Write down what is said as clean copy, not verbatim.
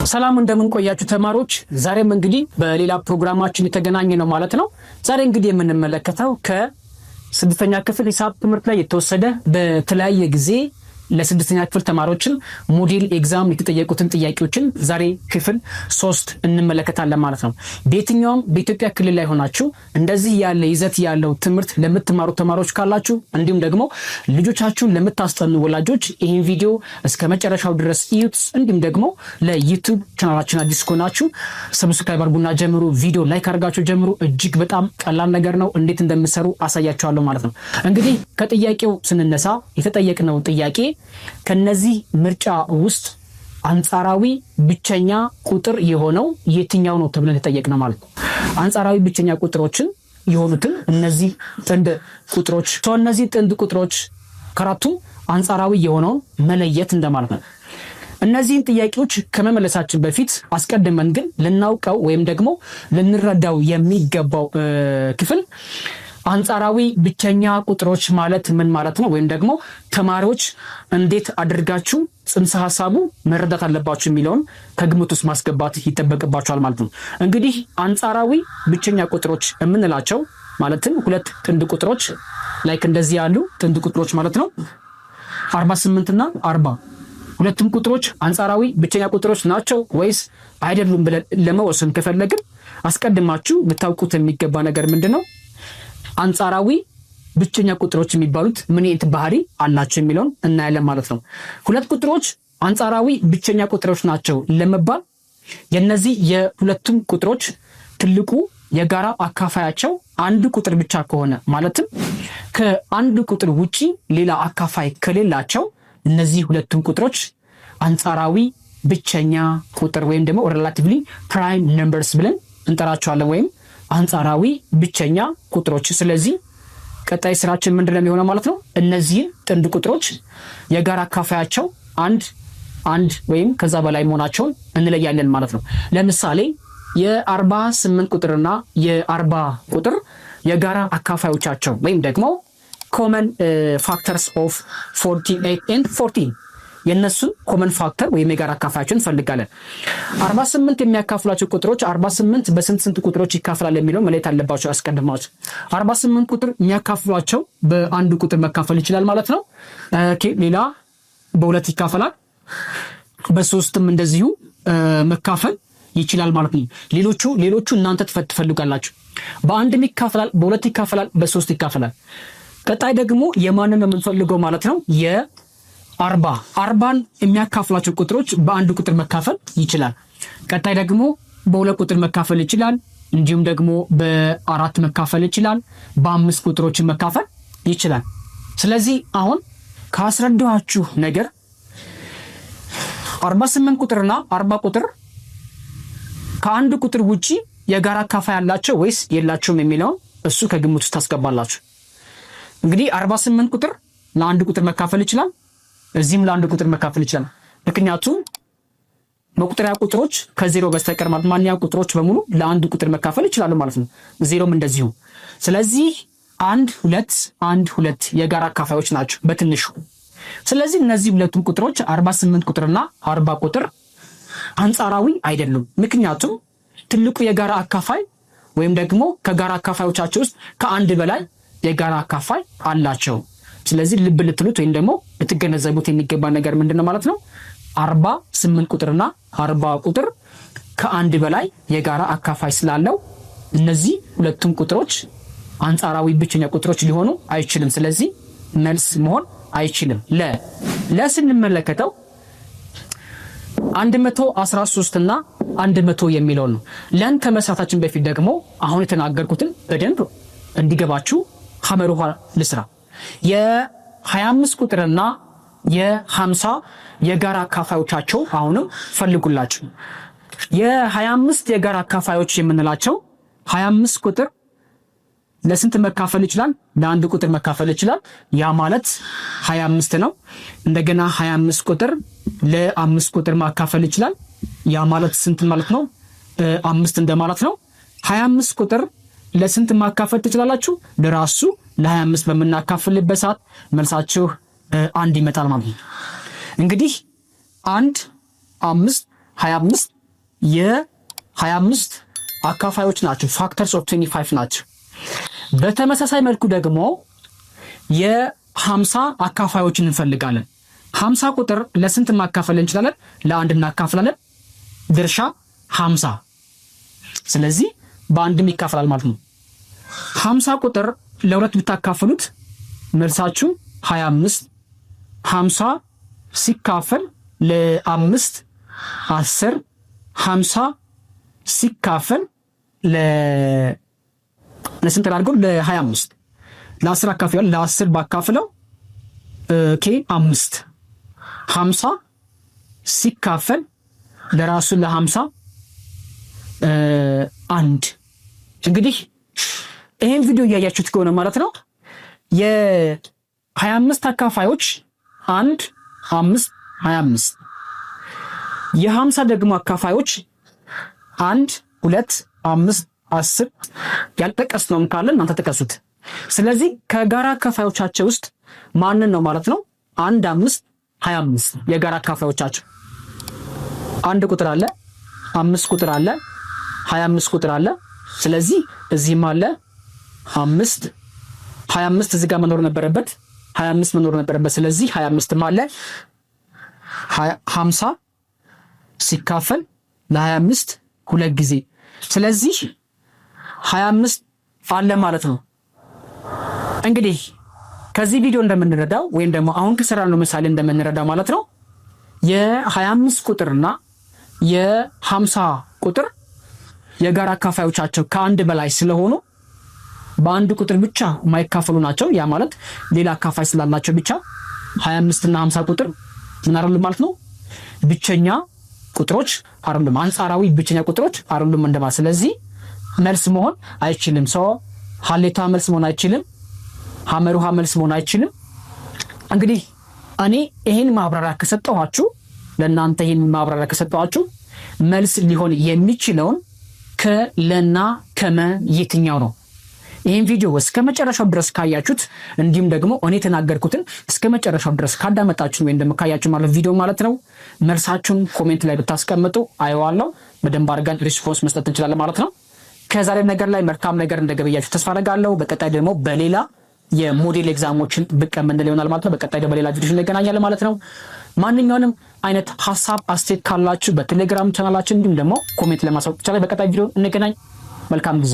ሰላም እንደምን ቆያችሁ ተማሪዎች። ዛሬም እንግዲህ በሌላ ፕሮግራማችን የተገናኘ ነው ማለት ነው። ዛሬ እንግዲህ የምንመለከተው ከስድስተኛ ክፍል ሂሳብ ትምህርት ላይ የተወሰደ በተለያየ ጊዜ ለስድስተኛ ክፍል ተማሪዎችን ሞዴል ኤግዛም የተጠየቁትን ጥያቄዎችን ዛሬ ክፍል 3 እንመለከታለን ማለት ነው። በየትኛውም በኢትዮጵያ ክልል ላይ ሆናችሁ እንደዚህ ያለ ይዘት ያለው ትምህርት ለምትማሩ ተማሪዎች ካላችሁ እንዲሁም ደግሞ ልጆቻችሁን ለምታስጠኑ ወላጆች ይህን ቪዲዮ እስከ መጨረሻው ድረስ እዩት። እንዲሁም ደግሞ ለዩቲዩብ ቻናላችን አዲስ ከሆናችሁ ሰብስክራይብ አድርጉና ጀምሩ። ቪዲዮ ላይክ አድርጋችሁ ጀምሩ። እጅግ በጣም ቀላል ነገር ነው። እንዴት እንደምትሰሩ አሳያችኋለሁ ማለት ነው። እንግዲህ ከጥያቄው ስንነሳ የተጠየቅነው ጥያቄ ከነዚህ ምርጫ ውስጥ አንጻራዊ ብቸኛ ቁጥር የሆነው የትኛው ነው ተብለን ተጠየቅነው ማለት ነው። አንጻራዊ ብቸኛ ቁጥሮችን የሆኑትን እነዚህ ጥንድ ቁጥሮች እነዚህ ጥንድ ቁጥሮች ከአራቱም አንጻራዊ የሆነውን መለየት እንደማለት ነው። እነዚህን ጥያቄዎች ከመመለሳችን በፊት አስቀድመን ግን ልናውቀው ወይም ደግሞ ልንረዳው የሚገባው ክፍል አንጻራዊ ብቸኛ ቁጥሮች ማለት ምን ማለት ነው፣ ወይም ደግሞ ተማሪዎች እንዴት አድርጋችሁ ጽንሰ ሐሳቡ መረዳት አለባችሁ የሚለውን ከግምት ውስጥ ማስገባት ይጠበቅባችኋል ማለት ነው። እንግዲህ አንጻራዊ ብቸኛ ቁጥሮች የምንላቸው ማለትም ሁለት ጥንድ ቁጥሮች ላይክ እንደዚህ ያሉ ጥንድ ቁጥሮች ማለት ነው 48 እና 40 ሁለቱም ቁጥሮች አንጻራዊ ብቸኛ ቁጥሮች ናቸው ወይስ አይደሉም ብለን ለመወሰን ከፈለግን አስቀድማችሁ ልታውቁት የሚገባ ነገር ምንድነው? አንጻራዊ ብቸኛ ቁጥሮች የሚባሉት ምን አይነት ባህሪ አላቸው የሚለውን እናያለን ማለት ነው። ሁለት ቁጥሮች አንጻራዊ ብቸኛ ቁጥሮች ናቸው ለመባል የነዚህ የሁለቱም ቁጥሮች ትልቁ የጋራ አካፋያቸው አንድ ቁጥር ብቻ ከሆነ ማለትም ከአንድ ቁጥር ውጪ ሌላ አካፋይ ከሌላቸው እነዚህ ሁለቱም ቁጥሮች አንጻራዊ ብቸኛ ቁጥር ወይም ደግሞ ሪላቲቭሊ ፕራይም ነምበርስ ብለን እንጠራቸዋለን ወይም አንጻራዊ ብቸኛ ቁጥሮች። ስለዚህ ቀጣይ ስራችን ምንድነው የሚሆነው ማለት ነው? እነዚህ ጥንድ ቁጥሮች የጋራ አካፋያቸው አንድ ወይም ከዛ በላይ መሆናቸውን እንለያለን ማለት ነው። ለምሳሌ የ48 ቁጥርና የ40 ቁጥር የጋራ አካፋዮቻቸው ወይም ደግሞ common factors of 48 and 14 የነሱን ኮመን ፋክተር ወይም የጋራ አካፋያቸውን እንፈልጋለን። 48 የሚያካፍሏቸው ቁጥሮች 48 በስንት ቁጥሮች ይካፈላል የሚለው መለየት አለባቸው አስቀድማችሁ። 48 ቁጥር የሚያካፍሏቸው በአንድ ቁጥር መካፈል ይችላል ማለት ነው። ሌላ በሁለት ይካፈላል፣ በሶስትም እንደዚሁ መካፈል ይችላል ማለት ነው። ሌሎቹ እናንተ ትፈልጋላችሁ። በአንድም ይካፈላል፣ በሁለት ይካፈላል፣ በሶስት ይካፈላል። ቀጣይ ደግሞ የማንን የምንፈልገው ማለት ነው? የ40ን የሚያካፍሏቸው ቁጥሮች በአንድ ቁጥር መካፈል ይችላል። ቀጣይ ደግሞ በሁለት ቁጥር መካፈል ይችላል፣ እንዲሁም ደግሞ በአራት መካፈል ይችላል፣ በአምስት ቁጥሮችን መካፈል ይችላል። ስለዚህ አሁን ካስረዳኋችሁ ነገር 48 ቁጥርና 40 ቁጥር ከአንድ ቁጥር ውጪ የጋራ አካፋይ ያላቸው ወይስ የላቸውም የሚለውን እሱ ከግምት ውስጥ ታስገባላችሁ። እንግዲህ 48 ቁጥር ለአንድ ቁጥር መካፈል ይችላል፣ እዚህም ለአንድ ቁጥር መካፈል ይችላል። ምክንያቱም መቁጠሪያ ቁጥሮች ከዜሮ በስተቀር ማንኛውም ቁጥሮች በሙሉ ለአንድ ቁጥር መካፈል ይችላሉ ማለት ነው። ዜሮም እንደዚሁ። ስለዚህ 1 2 የጋራ አካፋዮች ናቸው በትንሹ። ስለዚህ እነዚህ ሁለቱም ቁጥሮች 48 ቁጥርና 40 ቁጥር አንጻራዊ አይደሉም። ምክንያቱም ትልቁ የጋራ አካፋይ ወይም ደግሞ ከጋራ አካፋዮቻቸው ውስጥ ከአንድ በላይ የጋራ አካፋይ አላቸው። ስለዚህ ልብ ልትሉት ወይም ደግሞ ልትገነዘቡት የሚገባ ነገር ምንድነው ማለት ነው? 48 ቁጥርና 40 ቁጥር ከአንድ በላይ የጋራ አካፋይ ስላለው እነዚህ ሁለቱም ቁጥሮች አንጻራዊ ብቸኛ ቁጥሮች ሊሆኑ አይችልም። ስለዚህ መልስ መሆን አይችልም። ለስንመለከተው 113 እና 100 የሚለው ነው። ለን ከመሳታችን በፊት ደግሞ አሁን የተናገርኩትን በደንብ እንዲገባችሁ ሐመር ውሃ ልስራ። የ25 ቁጥርና የ50 የጋራ አካፋዮቻቸው አሁንም ፈልጉላችሁ። የ25 የጋራ አካፋዮች የምንላቸው 25 ቁጥር ለስንት መካፈል ይችላል? ለአንድ ቁጥር መካፈል ይችላል። ያ ማለት 25 ነው። እንደገና 25 ቁጥር ለአምስት ቁጥር ማካፈል ይችላል። ያ ማለት ስንት ማለት ነው? 5 እንደማለት ነው። 25 ቁጥር ለስንት ማካፈል ትችላላችሁ? ለራሱ ለ25 በመናካፈልበት ሰዓት መልሳችሁ አንድ ይመጣል ማለት ነው። እንግዲህ 1 5 25 የ25 አካፋዮች ናቸው። ፋክተርስ ኦፍ 25 ናቸው። በተመሳሳይ መልኩ ደግሞ የ50 አካፋዮችን እንፈልጋለን። 50 ቁጥር ለስንት ማካፈል እንችላለን? ለአንድ እናካፍላለን። ድርሻ 50። ስለዚህ በአንድም ይካፈላል ማለት ነው። 50 ቁጥር ለሁለት ብታካፍሉት መልሳችሁ 25። 50 ሲካፈል ለ5 10። 50 ሲካፈል ለስንት አድርገው ለ25 ለ10 አካፍለው ለ10 ባካፍለው ኦኬ 5። 50 ሲካፈል ለራሱ ለ50 1። እንግዲህ ይሄን ቪዲዮ እያያችሁት ከሆነ ማለት ነው የ25 አካፋዮች 1 5 25 የ50 ደግሞ አካፋዮች 1 2 5 10 ያልጠቀስነውም ካለ እናንተ ጥቀሱት። ስለዚህ ከጋራ አካፋዮቻቸው ውስጥ ማንን ነው ማለት ነው 1 5 25 የጋራ አካፋዮቻቸው 1 ቁጥር አለ፣ 5 ቁጥር አለ፣ 25 ቁጥር አለ። ስለዚህ እዚህም አለ 5 25 እዚህ ጋር መኖር ነበረበት፣ 25 መኖር ነበረበት። ስለዚህ 25ም አለ። 50 ሲካፈል ለ25 ሁለት ጊዜ ስለዚህ 25 አለ ማለት ነው። እንግዲህ ከዚህ ቪዲዮ እንደምንረዳው ወይም ደግሞ አሁን ከሰራነው ምሳሌ እንደምንረዳው ማለት ነው የ25 ቁጥርና የ50 ቁጥር የጋራ አካፋዮቻቸው ከአንድ በላይ ስለሆኑ በአንድ ቁጥር ብቻ የማይካፈሉ ናቸው። ያ ማለት ሌላ አካፋይ ስላላቸው ብቻ 25 እና 50 ቁጥር ምን አይደሉም ማለት ነው ብቸኛ ቁጥሮች አይደሉም፣ አንጻራዊ ብቸኛ ቁጥሮች አይደሉም እንደማለት። ስለዚህ መልስ መሆን አይችልም። ሰው ሀሌታ መልስ መሆን አይችልም። ሐመሩሃ መልስ መሆን አይችልም። እንግዲህ እኔ ይሄን ማብራሪያ ከሰጠኋችሁ ለእናንተ ይሄን ማብራሪያ ከሰጠኋችሁ መልስ ሊሆን የሚችለውን ከለና ከመ የትኛው ነው? ይሄን ቪዲዮ እስከ መጨረሻው ድረስ ካያችሁት እንዲሁም ደግሞ እኔ ተናገርኩትን እስከ መጨረሻው ድረስ ካዳመጣችሁ ወይም ደግሞ ካያችሁ ማለት ቪዲዮ ማለት ነው መልሳችሁን ኮሜንት ላይ ብታስቀምጡ አየዋለሁ። በደንብ አድርገን ሪስፖንስ መስጠት እንችላለን ማለት ነው። ከዛሬ ነገር ላይ መልካም ነገር እንደገበያችሁ ተስፋ አደርጋለሁ። በቀጣይ ደግሞ በሌላ የሞዴል ኤግዛሞችን ብቅ የምንል ይሆናል ማለት ነው። በቀጣይ ደግሞ በሌላ ቪዲዮ እንገናኛለን ማለት ነው። ማንኛውንም አይነት ሐሳብ አስተያየት ካላችሁ በቴሌግራም ቻናላችን እንዲሁም ደግሞ ኮሜንት ለማሳወቅ ይቻላል። በቀጣይ ቪዲዮ እንገናኝ። መልካም ጊዜ